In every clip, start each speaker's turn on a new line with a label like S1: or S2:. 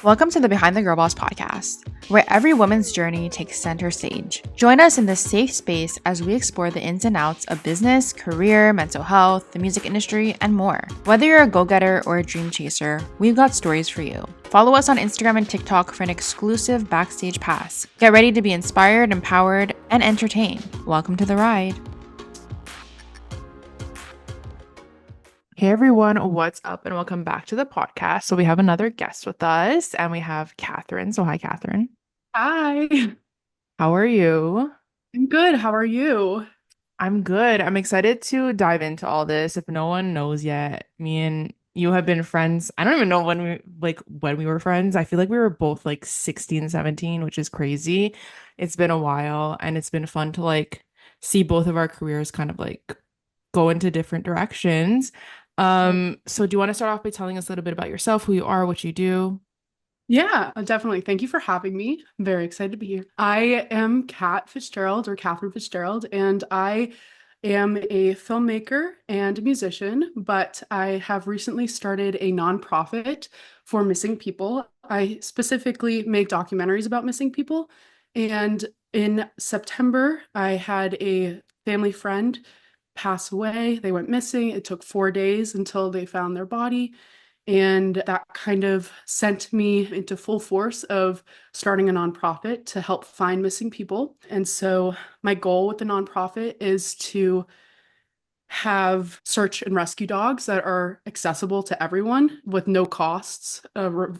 S1: Welcome to the Behind the Girl Boss podcast, where every woman's journey takes center stage. Join us in this safe space as we explore the ins and outs of business, career, mental health, the music industry, and more. Whether you're a go-getter or a dream chaser, we've got stories for you. Follow us on Instagram and TikTok for an exclusive backstage pass. Get ready to be inspired, empowered, and entertained. Welcome to the ride. Hey everyone, what's up and welcome back to the podcast. So we have another guest with us and we have Katherine. So hi, Katherine.
S2: Hi,
S1: How are you?
S2: I'm good. How are you?
S1: I'm good. I'm excited to dive into all this. If no one knows yet, me and you have been friends. I don't even know when we were friends. I feel like we were both like 16, 17, which is crazy. It's been a while and it's been fun to see both of our careers kind of go into different directions. So do you want to start off by telling us a little bit about yourself, who you are, what you do?
S2: Yeah, definitely. Thank you for having me. I'm very excited to be here. I am Kat Fitzgerald or Katherine Fitzgerald, and I am a filmmaker and a musician, but I have recently started a nonprofit for missing people. I specifically make documentaries about missing people. And in September, I had a family friend pass away. They went missing. It took 4 days until they found their body. And that kind of sent me into full force of starting a nonprofit to help find missing people. And so my goal with the nonprofit is to have search and rescue dogs that are accessible to everyone with no costs,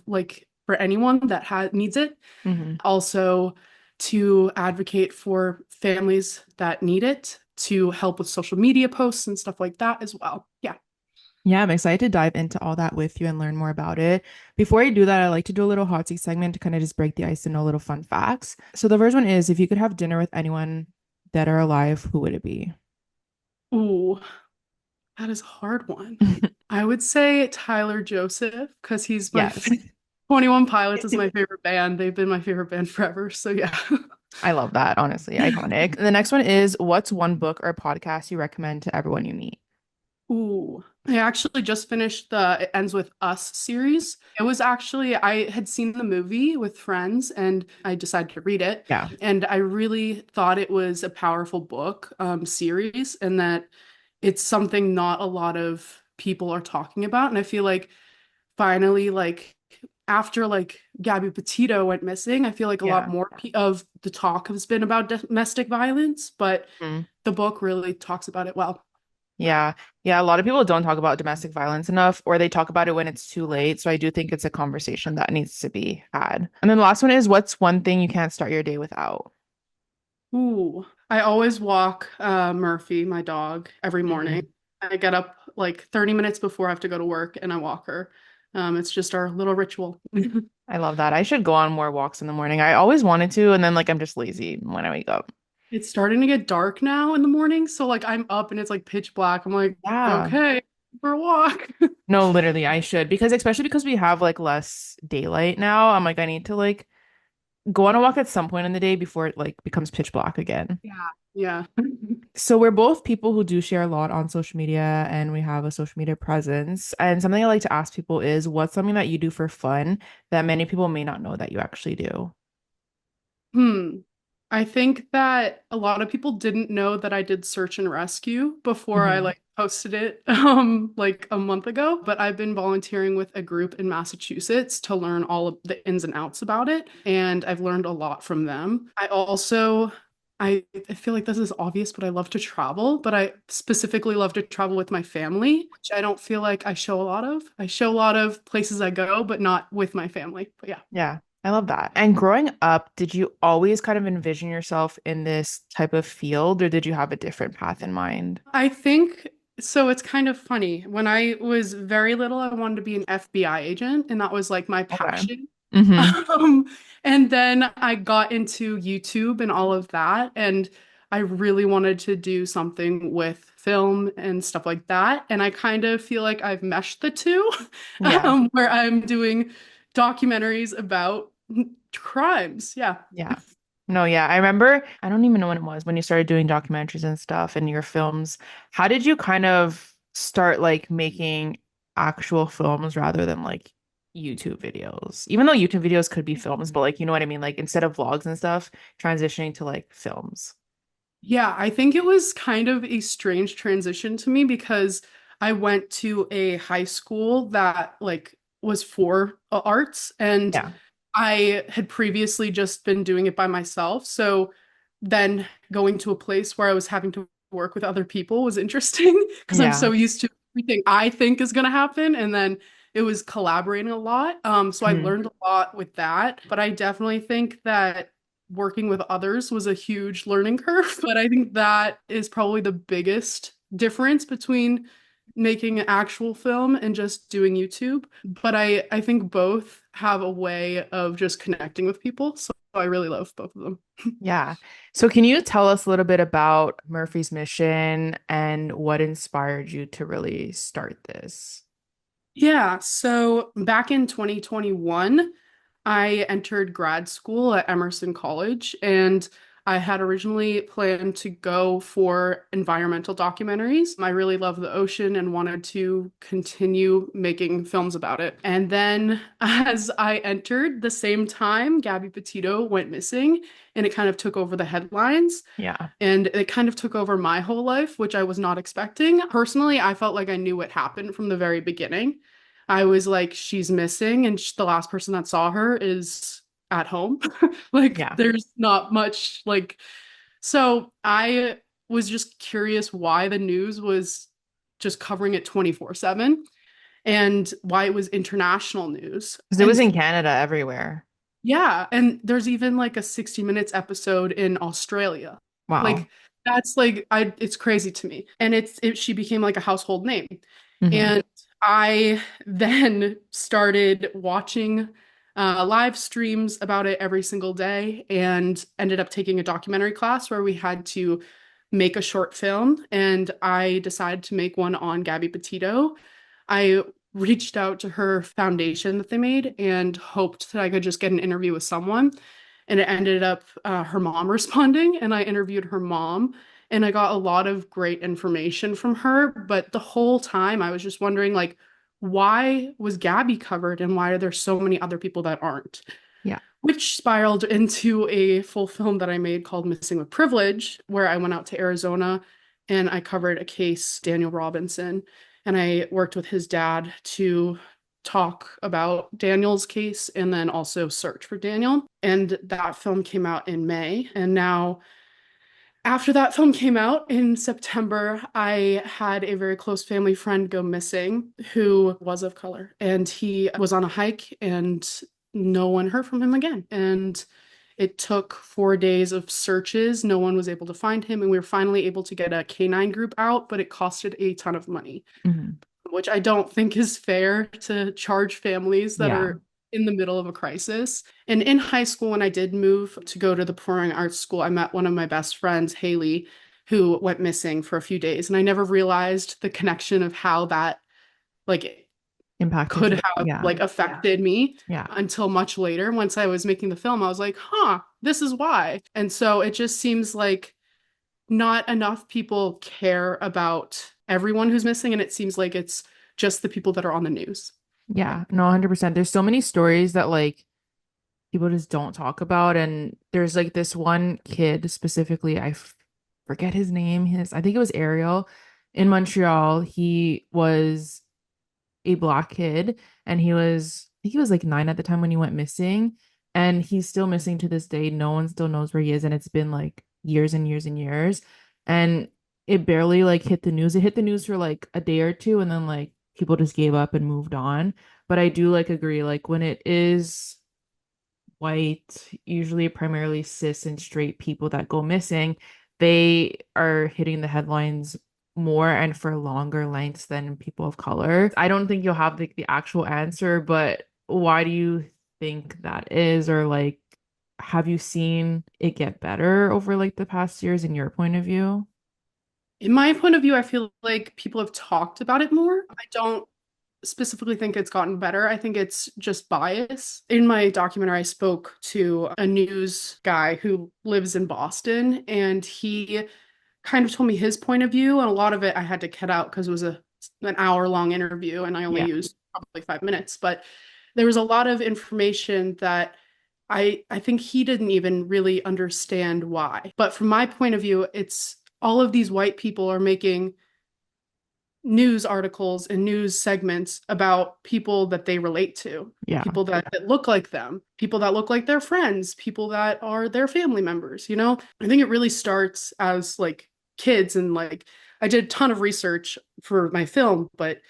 S2: like for anyone that needs it.
S1: Hmm.
S2: Also, to advocate for families that need it, to help with social media posts and stuff like that as well. Yeah.
S1: Yeah, I'm excited to dive into all that with you and learn more about it. Before I do that, I like to do a little hot seat segment to kind of just break the ice and know little fun facts. So the first one is if you could have dinner with anyone dead or alive, who would it be?
S2: Ooh, that is a hard one. I would say Tyler Joseph because he's my
S1: Yes.
S2: 21 Pilots is my favorite band. They've been my favorite band forever. So yeah.
S1: I love that, honestly. Iconic. The next one is what's one book or podcast you recommend to everyone you meet?
S2: Ooh, I actually just finished the It Ends With Us series. It was actually, I had seen the movie with friends and I decided to read it.
S1: Yeah.
S2: And I really thought it was a powerful book series and that it's something not a lot of people are talking about. And I feel like finally, after Gabby Petito went missing, I feel like a lot
S1: Yeah.
S2: more of the talk has been about domestic violence, but
S1: Mm.
S2: the book really talks about it well.
S1: Yeah. Yeah. A lot of people don't talk about domestic violence enough, or they talk about it when it's too late. So I do think it's a conversation that needs to be had. And then the last one is what's one thing you can't start your day without?
S2: Ooh, I always walk Murphy, my dog, every morning.
S1: Mhm.
S2: I get up like 30 minutes before I have to go to work and I walk her. It's just our little ritual.
S1: I love that. I should go on more walks in the morning. I always wanted to, and then I'm just lazy when I wake up.
S2: It's starting to get dark now in the morning, so I'm up and it's like pitch black. I'm like,
S1: Yeah.
S2: okay, for a walk.
S1: No, literally, I should because especially because we have less daylight now. I'm like, I need to go on a walk at some point in the day before it becomes pitch black again.
S2: Yeah. Yeah.
S1: So we're both people who do share a lot on social media and we have a social media presence. And something I like to ask people is what's something that you do for fun that many people may not know that you actually do?
S2: Hmm. I think that a lot of people didn't know that I did search and rescue before I
S1: Hmm.
S2: posted it like a month ago, but I've been volunteering with a group in Massachusetts to learn all of the ins and outs about it, and I've learned a lot from them. I feel like this is obvious, but I love to travel, but I specifically love to travel with my family, which I don't feel like I show a lot of. I show a lot of places I go, but not with my family. But yeah.
S1: Yeah, I love that. And growing up, did you always kind of envision yourself in this type of field or did you have a different path in mind?
S2: I think so. It's kind of funny. When I was very little, I wanted to be an FBI agent, and that was like my
S1: Okay.
S2: passion.
S1: Hmm.
S2: Um, and then I got into YouTube and all of that, and I really wanted to do something with film and stuff like that. And I kind of feel like I've meshed the two,
S1: Yeah.
S2: where I'm doing documentaries about crimes. Yeah.
S1: Yeah. No, yeah. I remember, I don't even know when it was when you started doing documentaries and stuff and your films. How did you kind of start making actual films rather than YouTube videos. Even though YouTube videos could be films, but like you know what I mean? Like instead of vlogs and stuff, transitioning to like films.
S2: Yeah, I think it was kind of a strange transition to me because I went to a high school that like was for arts and
S1: Yeah.
S2: I had previously just been doing it by myself. So then going to a place where I was having to work with other people was interesting because I'm
S1: Yeah.
S2: so used to everything I think is going to happen. And then it was collaborating a lot. So I
S1: Mhm.
S2: learned a lot with that. But I definitely think that working with others was a huge learning curve. But I think that is probably the biggest difference between making an actual film and just doing YouTube. But I think both have a way of just connecting with people. So I really love both of them.
S1: Yeah. So can you tell us a little bit about Murphy's Mission and what inspired you to really start this?
S2: Yeah, so back in 2021, I entered grad school at Emerson College, and I had originally planned to go for environmental documentaries. I really love the ocean and wanted to continue making films about it. And then, as I entered, the same time, Gabby Petito went missing, and it kind of took over the headlines.
S1: Yeah.
S2: And it kind of took over my whole life, which I was not expecting. Personally, I felt like I knew what happened from the very beginning. I was like, she's missing, and the last person that saw her is at home. Like,
S1: Yeah.
S2: there's not much, like, so I was just curious why the news was just covering it 24/7 and why it was international news.
S1: Because it was
S2: And
S1: in Canada everywhere.
S2: yeah, and there's even like a 60 Minutes episode in Australia.
S1: Wow.
S2: Like that's like I it's crazy to me. And she became like a household name.
S1: Hmm.
S2: And I then started watching live streams about it every single day and ended up taking a documentary class where we had to make a short film. And I decided to make one on Gabby Petito. I reached out to her foundation that they made and hoped that I could just get an interview with someone. And it ended up her mom responding, and I interviewed her mom. And I got a lot of great information from her. But the whole time I was just wondering, like, why was Gabby covered and why are there so many other people that aren't?
S1: Yeah.
S2: Which spiraled into a full film that I made called Missing with Privilege, where I went out to Arizona and I covered a case, Daniel Robinson, and I worked with his dad to talk about Daniel's case and then also search for Daniel. And that film came out in May. And now, after that film came out in September, I had a very close family friend go missing who was of color. And he was on a hike and no one heard from him again. And it took 4 days of searches. No one was able to find him. And we were finally able to get a canine group out, but it costed a ton of money,
S1: Hmm.
S2: which I don't think is fair to charge families that
S1: Yeah.
S2: are in the middle of a crisis. And in high school, when I did move to go to the performing arts school, I met one of my best friends, Haley, who went missing for a few days. And I never realized the connection of how that like
S1: Impacted
S2: could
S1: you.
S2: have
S1: Yeah.
S2: like affected me
S1: Yeah.
S2: until much later. Once I was making the film, I was like, huh, this is why. And so it just seems like not enough people care about everyone who's missing, and it seems like it's just the people that are on the news.
S1: Yeah. No, 100%. There's so many stories that like people just don't talk about. And there's like this one kid specifically, forget his name. I think it was Ariel in Montreal. He was a black kid and I think he was like 9 at the time when he went missing. And he's still missing to this day. No one still knows where he is. And it's been like years and years and years. And it barely like hit the news. It hit the news for like a day or two and then like people just gave up and moved on. But I do like agree, like when it is white, usually primarily cis and straight people that go missing, they are hitting the headlines more and for longer lengths than people of color. I don't think you'll have the actual answer, but why do you think that is? Or like, have you seen it get better over like the past years in your point of view?
S2: In my point of view, I feel like people have talked about it more. I don't specifically think it's gotten better. I think it's just bias. In my documentary, I spoke to a news guy who lives in Boston, and he kind of told me his point of view. And a lot of it I had to cut out because it was an hour long interview, and I only
S1: Yeah.
S2: used probably 5 minutes. But there was a lot of information that I think he didn't even really understand why. But from my point of view, it's all of these white people are making news articles and news segments about people that they relate to,
S1: Yeah.
S2: people that look like them, people that look like their friends, people that are their family members, you know? I think it really starts as like kids and like I did a ton of research for my film, but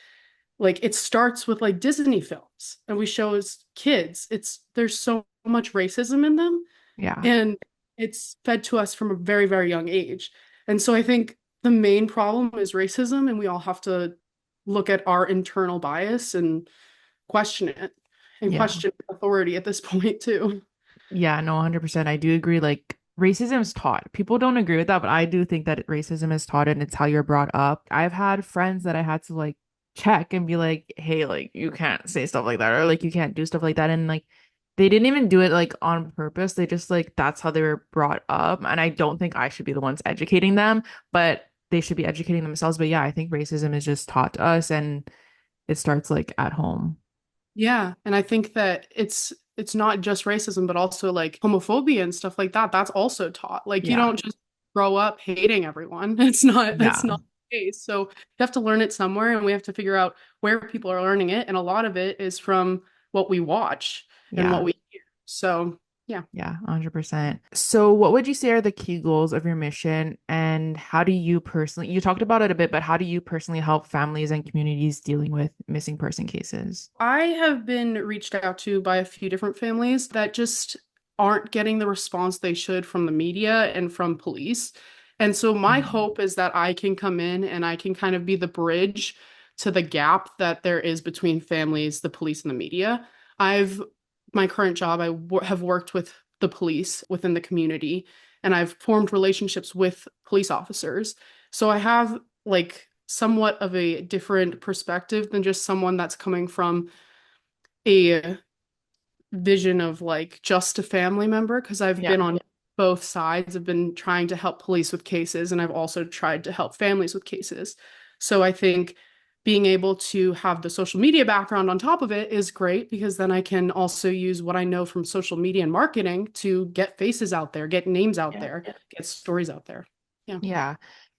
S2: like it starts with like Disney films and we show as kids. It's there's so much racism in them
S1: Yeah.
S2: and it's fed to us from a very, very young age. And so I think the main problem is racism, and we all have to look at our internal bias and question it and
S1: Yeah.
S2: question authority at this point too.
S1: Yeah, no, 100%. I do agree. Like, racism is taught. People don't agree with that, but I do think that racism is taught and it's how you're brought up. I've had friends that I had to like check and be like, hey, like, you can't say stuff like that, or like, you can't do stuff like that. And like, they didn't even do it like on purpose. They just like, that's how they were brought up. And I don't think I should be the ones educating them, but they should be educating themselves. But yeah, I think racism is just taught to us and it starts like at home.
S2: Yeah, and I think that it's not just racism, but also like homophobia and stuff like that. That's also taught. Like you
S1: Yeah.
S2: don't just grow up hating everyone. That's
S1: Yeah.
S2: not the case. So you have to learn it somewhere, and we have to figure out where people are learning it. And a lot of it is from what we watch and what
S1: Yeah.
S2: we hear. So yeah.
S1: Yeah, 100%. So, what would you say are the key goals of your mission, and how do you personally, you talked about it a bit, but how do you personally help families and communities dealing with missing person cases?
S2: I have been reached out to by a few different families that just aren't getting the response they should from the media and from police. And so my
S1: Mhm.
S2: hope is that I can come in and I can kind of be the bridge to the gap that there is between families, the police, and the media. I've my current job, have worked with the police within the community, and I've formed relationships with police officers. So I have like somewhat of a different perspective than just someone that's coming from a vision of like just a family member because I've
S1: Yeah.
S2: been on both sides. I've been trying to help police with cases and I've also tried to help families with cases. So I think being able to have the social media background on top of it is great because then I can also use what I know from social media and marketing to get faces out there, get names out
S1: Yeah.
S2: there, get stories out there. Yeah.
S1: Yeah.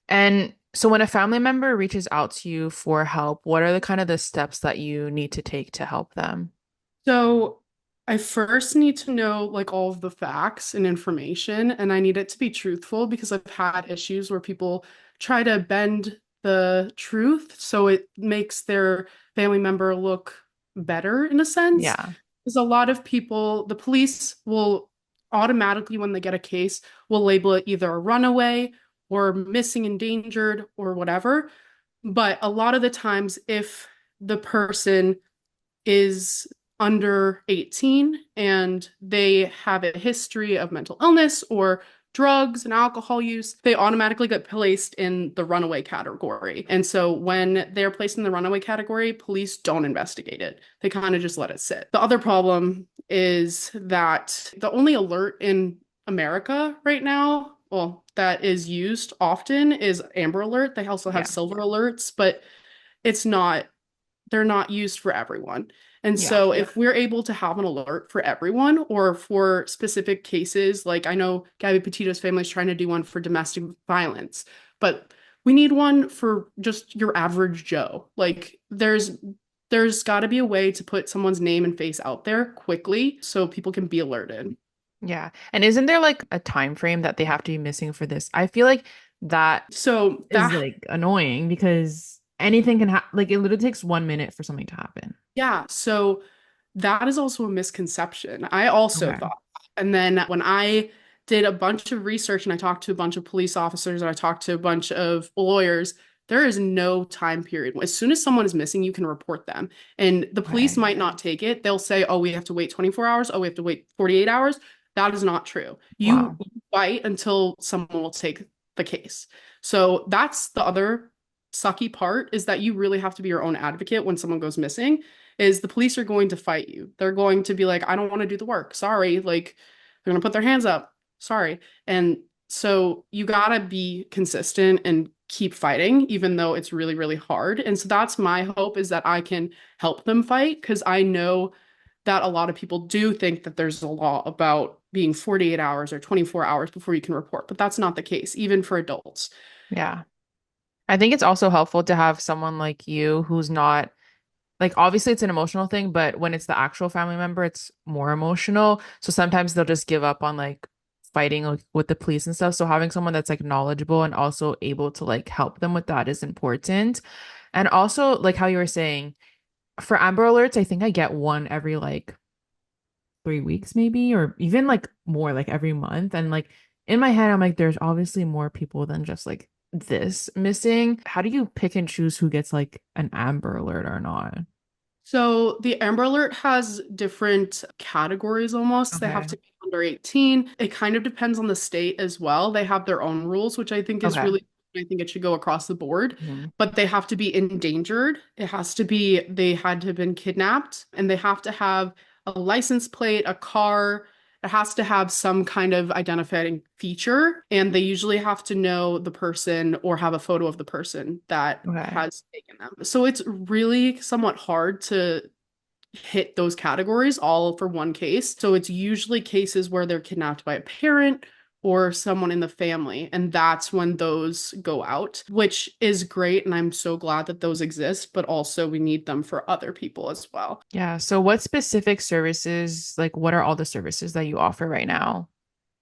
S1: And so when a family member reaches out to you for help, what are the kind of the steps that you need to take to help them?
S2: So I first need to know like all of the facts and information, and I need it to be truthful because I've had issues where people try to bend the truth so it makes their family member look better in a sense.
S1: Yeah.
S2: Because a lot of people, the police will automatically, when they get a case, will label it either a runaway or missing, endangered, or whatever. But a lot of the times, if the person is under 18 and they have a history of mental illness or drugs and alcohol use, they automatically get placed in the runaway category. And so when they're placed in the runaway category, police don't investigate it. They kind of just let it sit. The other problem is that the only alert in America right now, well, that is used often is Amber Alert. They also have
S1: Yeah.
S2: Silver Alerts, but it's not they're not used for everyone. And
S1: Yeah.
S2: so if we're able to have an alert for everyone or for specific cases, like I know Gabby Petito's family is trying to do one for domestic violence, but we need one for just your average Joe. Like there's got to be a way to put someone's name and face out there quickly so people can be alerted.
S1: Yeah. And isn't there like a time frame that they have to be missing for this? I feel like that
S2: So
S1: is
S2: that
S1: like annoying because anything can happen. Like it literally takes 1 minute for something to happen.
S2: Yeah, so that is also a misconception. I also
S1: Okay.
S2: thought. And then when I did a bunch of research and I talked to a bunch of police officers and I talked to a bunch of lawyers, there is no time period. As soon as someone is missing, you can report them. And the police
S1: Okay.
S2: might not take it. They'll say, oh, we have to wait 24 hours. Oh, we have to wait 48 hours. That is not true. You
S1: Wow.
S2: fight until someone will take the case. So that's the other sucky part is that you really have to be your own advocate when someone goes missing is the police are going to fight you. They're going to be like, I don't want to do the work. Sorry. Like, they're going to put their hands up. Sorry. And so you got to be consistent and keep fighting, even though it's really, really hard. And so that's my hope is that I can help them fight because I know that a lot of people do think that there's a law about being 48 hours or 24 hours before you can report, but that's not the case, even for adults.
S1: Yeah. I think it's also helpful to have someone like you who's not like obviously it's an emotional thing, but when it's the actual family member, it's more emotional. So sometimes they'll just give up on like fighting like, with the police and stuff. So having someone that's like knowledgeable and also able to like help them with that is important. And also like how you were saying, for Amber Alerts, I think I get one every like 3 weeks maybe, or even like more like every month. And like in my head, I'm like, there's obviously more people than just like this missing. How do you pick and choose who gets like an Amber Alert or not?
S2: So the Amber Alert has different categories almost. They have
S1: Okay.
S2: to be under 18. It kind of depends on the state as well. They have their own rules, which I think is
S1: Okay.
S2: really, I think it should go across the board,
S1: Mhm.
S2: but they have to be endangered. It has to be, they had to have been kidnapped, and they have to have a license plate, a car. It has to have some kind of identifying feature, and they usually have to know the person or have a photo of the person that
S1: Okay.
S2: has taken them. So it's really somewhat hard to hit those categories all for one case. So it's usually cases where they're kidnapped by a parent or someone in the family, and that's when those go out, which is great. And I'm so glad that those exist, but also we need them for other people as well.
S1: Yeah. So what specific services, like what are all the services that you offer right now?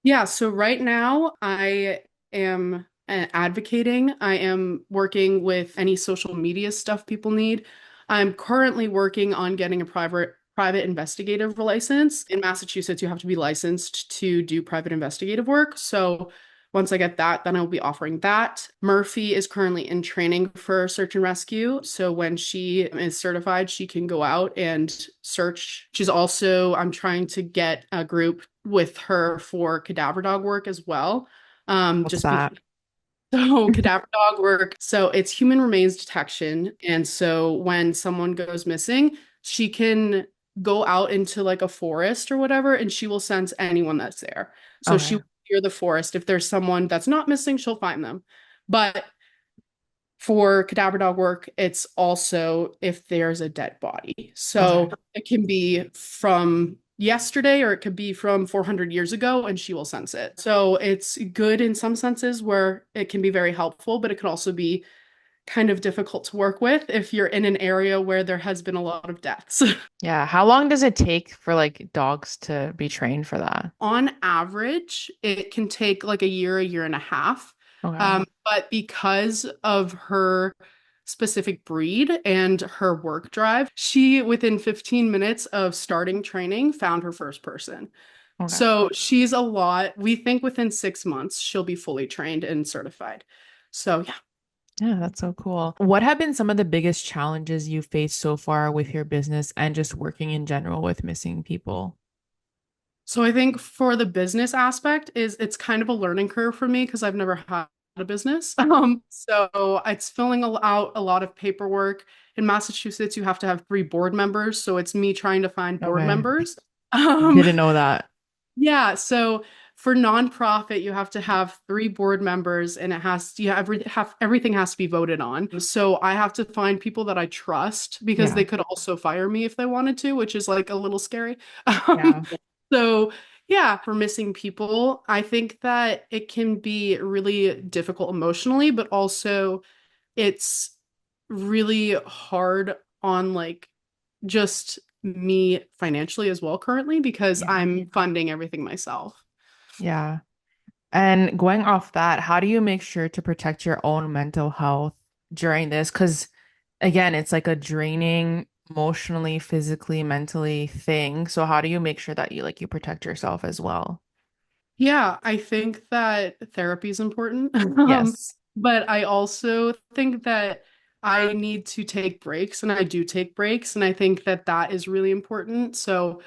S2: Yeah, so right now I am advocating. I am working with any social media stuff people need. I'm currently working on getting a private investigative license. In Massachusetts, you have to be licensed to do private investigative work. So once I get that, then I'll be offering that. Murphy is currently in training for search and rescue. So when she is certified, she can go out and search. I'm trying to get a group with her for cadaver dog work as well.
S1: What's
S2: Just because
S1: that?
S2: so cadaver dog work. So it's human remains detection. And so when someone goes missing, she can go out into like a forest or whatever, and she will sense anyone that's there. So she
S1: Okay.
S2: will hear the forest. If there's someone that's not missing, she'll find them. But for cadaver dog work, it's also if there's a dead body. So
S1: Okay.
S2: it can be from yesterday or it could be from 400 years ago, and she will sense it. So it's good in some senses where it can be very helpful, but it can also be kind of difficult to work with if you're in an area where there has been a lot of deaths.
S1: Yeah. How long does it take for like dogs to be trained for that?
S2: On average, it can take like a year and a half.
S1: Okay.
S2: But because of her specific breed and her work drive, she, within 15 minutes of starting training, found her first person.
S1: Okay.
S2: So she's a lot. We think within 6 months, she'll be fully trained and certified. So, yeah.
S1: Yeah, that's so cool. What have been some of the biggest challenges you faced so far with your business and just working in general with missing people?
S2: So I think for the business aspect is it's kind of a learning curve for me because I've never had a business. So it's out a lot of paperwork. In Massachusetts, you have to have 3 board members, so it's me trying to find board
S1: Okay.
S2: members. Um,
S1: Didn't know that.
S2: yeah, so for nonprofit, you have to have 3 board members, and everything has to be voted on. So I have to find people that I trust because
S1: Yeah.
S2: they could also fire me if they wanted to, which is like a little scary.
S1: Yeah.
S2: So yeah, for missing people, I think that it can be really difficult emotionally, but also it's really hard on like just me financially as well currently because
S1: Yeah.
S2: I'm funding everything myself.
S1: Yeah. And going off that, how do you make sure to protect your own mental health during this? Because again, it's like a draining emotionally, physically, mentally thing. So how do you make sure that you protect yourself as well?
S2: Yeah, I think that therapy is important.
S1: Yes.
S2: But I also think that I need to take breaks, and I do take breaks, and I think that that is really important. So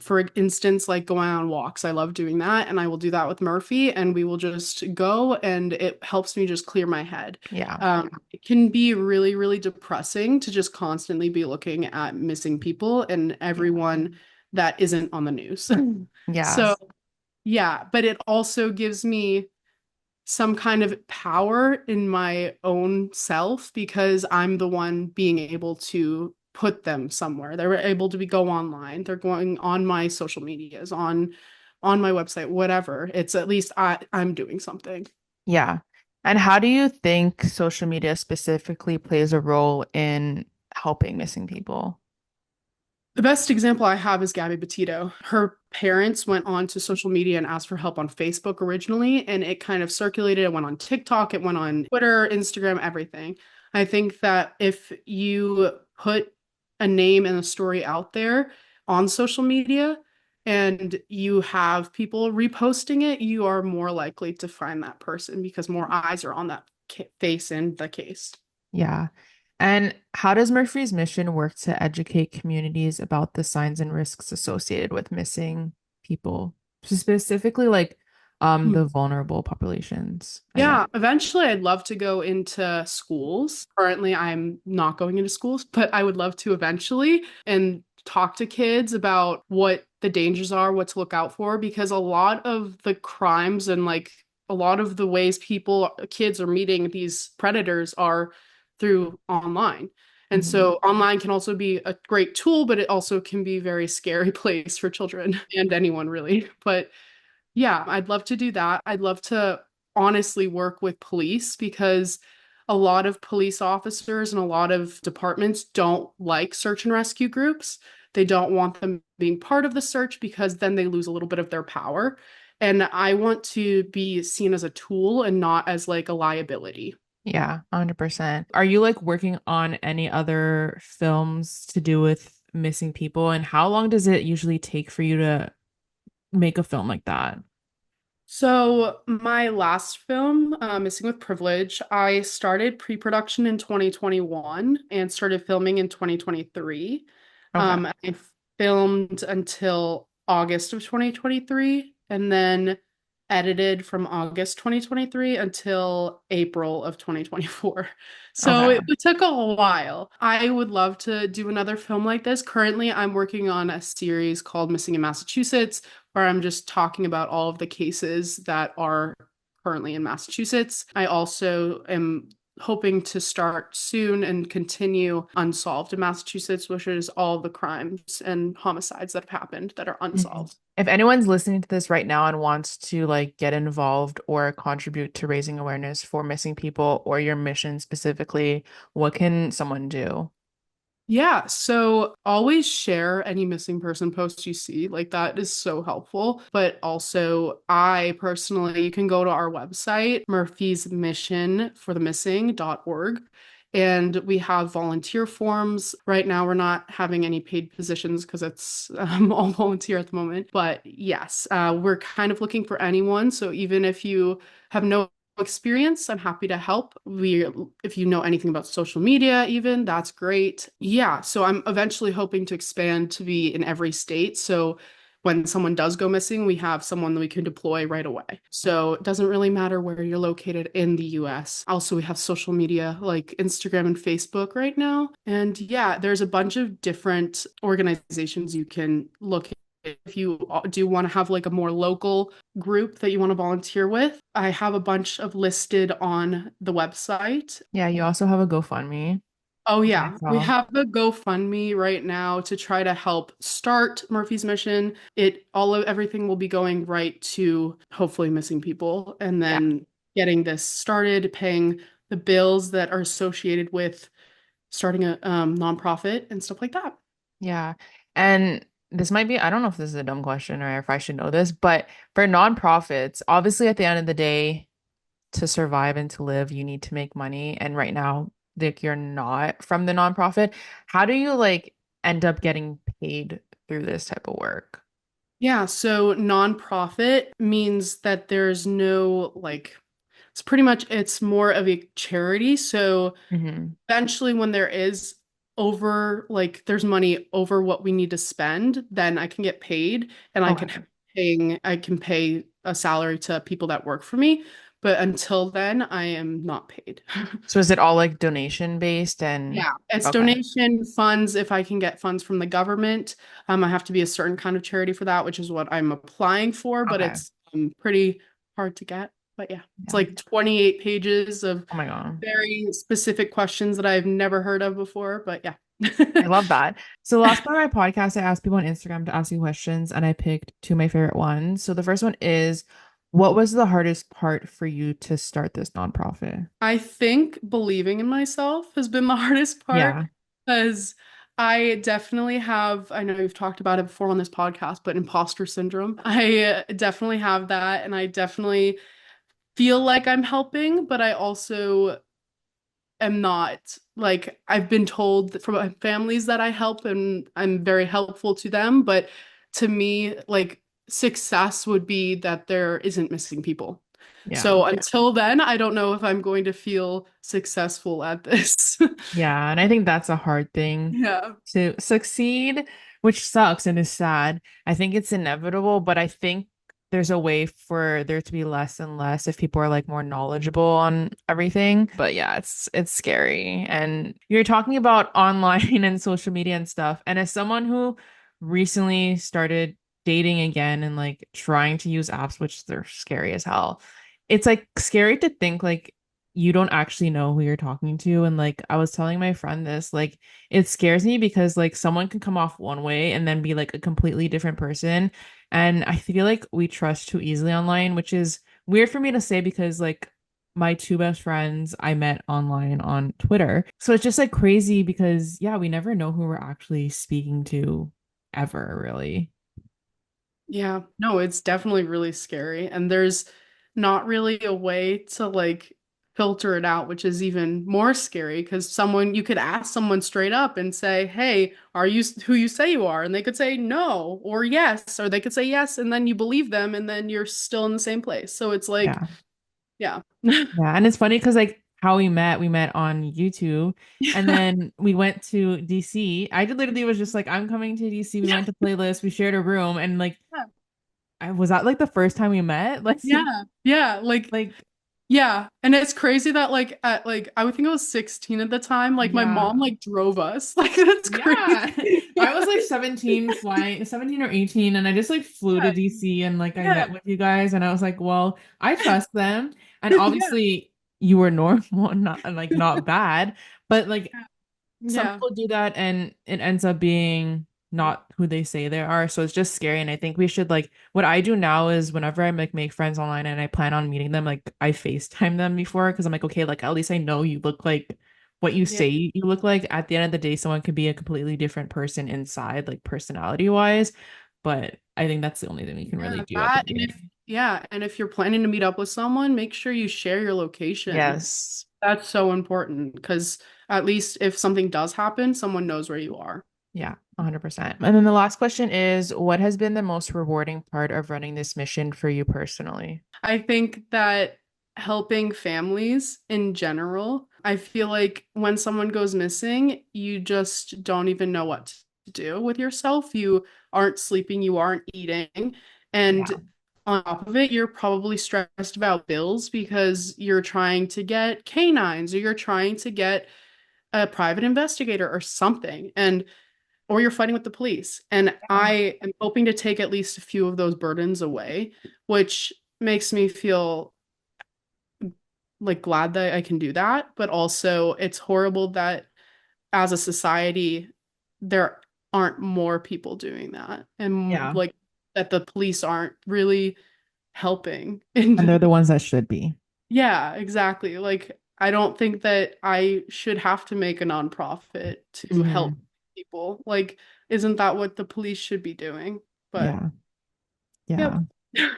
S2: for instance, like going on walks. I love doing that, and I will do that with Murphy, and we will just go, and it helps me just clear my head.
S1: Yeah.
S2: It can be really, really depressing to just constantly be looking at missing people and
S1: Yeah.
S2: everyone that isn't on the news.
S1: Yeah.
S2: So, yeah, but it also gives me some kind of power in my own self because I'm the one being able to put them somewhere. They're able to go online. They're going on my social medias, on my website, whatever. It's at least I'm doing something.
S1: Yeah. And how do you think social media specifically plays a role in helping missing people?
S2: The best example I have is Gabby Petito. Her parents went on to social media and asked for help on Facebook originally, and it kind of circulated. It went on TikTok, it went on Twitter, Instagram, everything. I think that if you put a name and a story out there on social media and you have people reposting it, you are more likely to find that person because more eyes are on that face in the case.
S1: Yeah. And how does Murphy's mission work to educate communities about the signs and risks associated with missing people, specifically like the vulnerable populations, I guess.
S2: Yeah, eventually I'd love to go into schools. Currently, I'm not going into schools, but I would love to eventually and talk to kids about what the dangers are, what to look out for, because a lot of the crimes and like a lot of the ways kids are meeting these predators are through online. And
S1: Mhm.
S2: so online can also be a great tool, but it also can be a very scary place for children and anyone really. But yeah, I'd love to do that. I'd love to honestly work with police because a lot of police officers and a lot of departments don't like search and rescue groups. They don't want them being part of the search because then they lose a little bit of their power. And I want to be seen as a tool and not as like a liability.
S1: Yeah, 100%. Are you like working on any other films to do with missing people? And how long does it usually take for you to make a film like that?
S2: So, my last film, Missing with Privilege, I started pre-production in 2021 and started filming in 2023.
S1: Okay.
S2: I filmed until August of 2023 and then edited from August 2023 until April of 2024. So
S1: Okay.
S2: it took a while. I would love to do another film like this. Currently, I'm working on a series called Missing in Massachusetts, where I'm just talking about all of the cases that are currently in Massachusetts. I also am hoping to start soon and continue Unsolved in Massachusetts, which is all the crimes and homicides that have happened that are
S1: Mhm.
S2: unsolved.
S1: If anyone's listening to this right now and wants to like get involved or contribute to raising awareness for missing people or your mission specifically, what can someone do?
S2: Yeah, so always share any missing person posts you see. Like that is so helpful. But also, I personally, you can go to our website, Murphy's Mission for the Missing.org, and we have volunteer forms. Right now, we're not having any paid positions because it's all volunteer at the moment. But yes, we're kind of looking for anyone. So even if you have no experience, I'm happy to help. If you know anything about social media, even, that's great. Yeah, so I'm eventually hoping to expand to be in every state. So when someone does go missing, we have someone that we can deploy right away. So it doesn't really matter where you're located in the US. Also, we have social media like Instagram and Facebook right now. And yeah, there's a bunch of different organizations you can look if you do want to have like a more local group that you want to volunteer with. I have a bunch of listed on the website.
S1: Yeah, you also have a GoFundMe.
S2: Oh
S1: I
S2: yeah, we
S1: saw.
S2: have the GoFundMe right now to try to help start Murphy's Mission. Everything will be going right to hopefully missing people and
S1: Yeah.
S2: then getting this started, paying the bills that are associated with starting a nonprofit and stuff like that.
S1: Yeah. And this might be, I don't know if this is a dumb question or if I should know this, but for nonprofits, obviously at the end of the day, to survive and to live, you need to make money. And right now, like you're not from the nonprofit. How do you like end up getting paid through this type of work?
S2: Yeah, so nonprofit means that there's no like it's more of a charity. So
S1: Hmm.
S2: eventually when there is there's money over what we need to spend, then I can get paid and
S1: Okay.
S2: I can pay a salary to people that work for me. But until then, I am not paid.
S1: So is it all like donation based and
S2: Yeah, it's
S1: okay.
S2: donation funds if I can get funds from the government. I have to be a certain kind of charity for that, which is what I'm applying for, but
S1: Okay.
S2: it's pretty hard to get. But yeah, it's
S1: Yeah.
S2: like 28 pages of
S1: Oh my God.
S2: very specific questions that I've never heard of before. But yeah.
S1: I love that. So last part of my podcast, I asked people on Instagram to ask you questions, and I picked two of my favorite ones. So the first one is, what was the hardest part for you to start this nonprofit?
S2: I think believing in myself has been the hardest part
S1: Yeah.
S2: because I definitely have, I know you've talked about it before on this podcast, but imposter syndrome. I definitely have that. And I definitely feel like I'm helping, but I also am not. Like, I've been told that from my families that I help and I'm very helpful to them. But to me, like, success would be that there isn't missing people.
S1: Yeah.
S2: So until then, I don't know if I'm going to feel successful at this.
S1: Yeah, and I think that's a hard thing
S2: Yeah.
S1: to succeed, which sucks and is sad. I think it's inevitable, but I think there's a way for there to be less and less if people are like more knowledgeable on everything. But yeah, it's scary. And you're talking about online and social media and stuff. And as someone who recently started dating again and like trying to use apps, which they're scary as hell, it's like scary to think like you don't actually know who you're talking to. And like I was telling my friend this, like it scares me because like someone can come off one way and then be like a completely different person. And I feel like we trust too easily online, which is weird for me to say because like my two best friends I met online on Twitter. So it's just like crazy because yeah, we never know who we're actually speaking to ever, really.
S2: Yeah. No, it's definitely really scary. And there's not really a way to like filter it out, which is even more scary because you could ask someone straight up and say, "Hey, are you who you say you are?" And they could say no or yes, or they could say yes, and then you believe them, and then you're still in the same place. So it's like,
S1: Yeah.
S2: yeah.
S1: Yeah, and it's funny because like how we met on YouTube, and then we went to DC. I did literally was just like, I'm coming to DC. We went to playlist, we shared a room, and like
S2: Yeah.
S1: I was that like the first time we met? Like
S2: Yeah. Yeah.
S1: like
S2: Yeah. And it's crazy that like at like I would think I was 16 at the time, like my mom
S1: yeah.
S2: like drove us. Like that's
S1: Yeah.
S2: crazy.
S1: I was like 17 flying 17 or 18 and I just like flew to
S2: Yeah.
S1: DC and like I
S2: Yeah.
S1: met with you guys and I was like, well, I trust them. And
S2: Yeah.
S1: obviously you were normal, not like not bad, but like some
S2: Yeah.
S1: people do that and it ends up being not who they say they are. So it's just scary. And I think we should like what I do now is whenever I like make friends online and I plan on meeting them, like I FaceTime them before because I'm like, okay, like at least I know you look like what you
S2: Yeah.
S1: say you look like. At the end of the day, someone could be a completely different person inside, like personality wise. But I think that's the only thing we can really
S2: Yeah.
S1: do at the
S2: That and if
S1: beginning.
S2: yeah, and if you're planning to meet up with someone, make sure you share your location.
S1: Yes.
S2: That's so important because at least if something does happen, someone knows where you are.
S1: Yeah, 100%. And then the last question is, what has been the most rewarding part of running this mission for you personally?
S2: I think that helping families in general, I feel like when someone goes missing, you just don't even know what to do with yourself. You aren't sleeping, you aren't eating. And
S1: Yeah.
S2: on top of it, you're probably stressed about bills because you're trying to get canines or you're trying to get a private investigator or something. And or you're fighting with the police. And I am hoping to take at least a few of those burdens away, which makes me feel like glad that I can do that. But also, it's horrible that as a society, there aren't more people doing that. And
S1: Yeah.
S2: like that the police aren't really helping.
S1: And they're
S2: And
S1: the ones that should be.
S2: yeah, exactly. Like, I don't think that I should have to make a nonprofit to help
S1: Hmm.
S2: people. Like, isn't that what the police should be doing? But
S1: Yeah.
S2: yep.
S1: Yeah.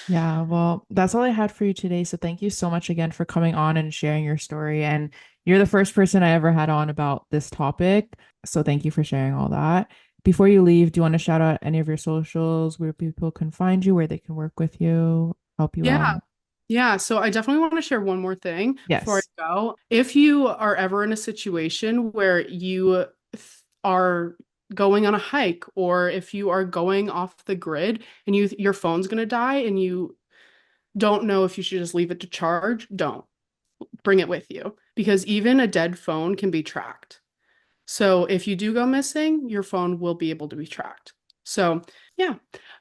S1: Yeah. Well, that's all I had for you today. So thank you so much again for coming on and sharing your story. And you're the first person I ever had on about this topic. So thank you for sharing all that. Before you leave, do you want to shout out any of your socials where people can find you, where they can work with you, help you
S2: Yeah.
S1: out?
S2: Yeah. So I definitely want to share one more thing before I
S1: Yes.
S2: go. If you are ever in a situation where you are going on a hike or if you are going off the grid and your phone's going to die and you don't know if you should just leave it to charge, don't. Bring it with you because even a dead phone can be tracked. So if you do go missing, your phone will be able to be tracked. So yeah,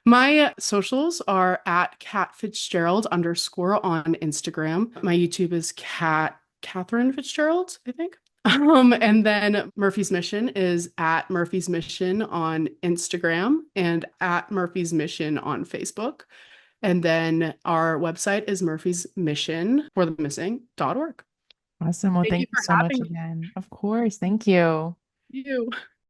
S2: my socials are at Kat Fitzgerald underscore on Instagram. My YouTube is Katherine Fitzgerald, I think. And then Murphy's Mission is at Murphy's Mission on Instagram and at Murphy's Mission on Facebook. And then our website is Murphy's Mission for the missing.org.
S1: Awesome. Well,
S2: Thank
S1: thank
S2: you
S1: you
S2: for
S1: so much
S2: having
S1: again. Of course. Thank you.
S2: you.